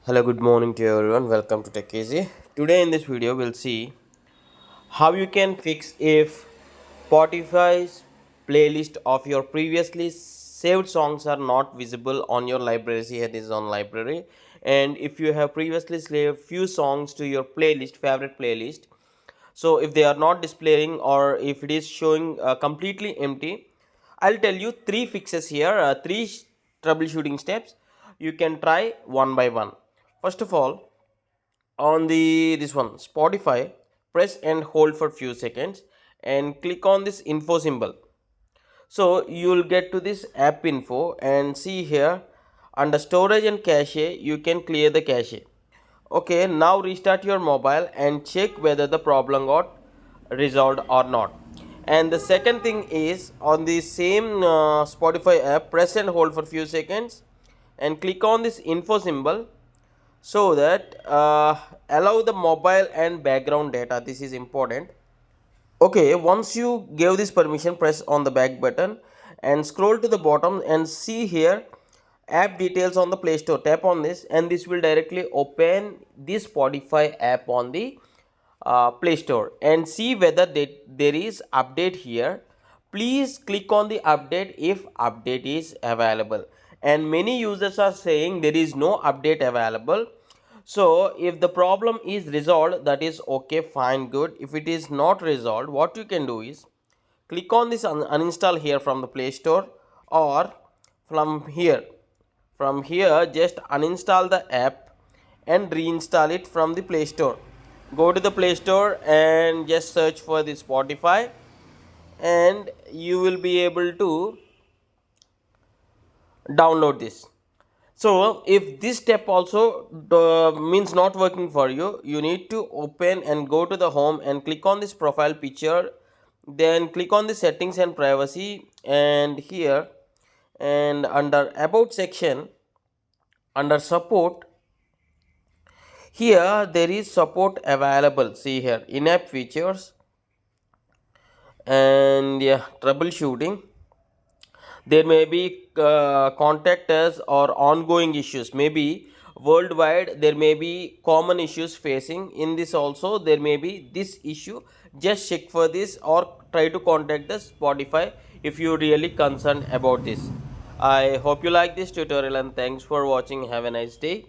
Hello, good morning to everyone. Welcome to Tech Easy. Today in this video, we'll see how you can fix if Spotify's playlist of your previously saved songs are not visible on your library. Here this is on library, and if you have previously saved few songs to your playlist, favorite playlist, so if they are not displaying or if it is showing completely empty, I'll tell you three fixes here, three troubleshooting steps. You can try one by one. First of all, on the this one Spotify, press and hold for few seconds and click on this info symbol. So you'll get to this app info and see here under storage and cache you can clear the cache. Okay, now restart your mobile and check whether the problem got resolved or not. And the second thing is on the same Spotify app, press and hold for few seconds and click on this info symbol so that allow the mobile and background data. This is important. Okay, once you give this permission, press on the back button and scroll to the bottom and see here app details on the Play Store. Tap on this and this will directly open this Spotify app on the Play Store and see whether there is update here. Please click on the update if update is available, and many users are saying there is no update available. So if the problem is resolved, that is okay, fine, good. If it is not resolved, what you can do is click on this uninstall here from the Play Store, or from here just uninstall the app and reinstall it from the Play Store. Go to the Play Store and just search for the Spotify and you will be able to download this. So if this step also means not working for you, you need to open and go to the home and click on this profile picture, then click on the settings and privacy, and here and under about section, under support, here there is support available. See here in-app features and yeah, troubleshooting. There may be contact us or ongoing issues, maybe worldwide there may be common issues facing. In this also there may be this issue. Just check for this or try to contact the Spotify if you really concerned about this. I hope you like this tutorial and thanks for watching. Have a nice day.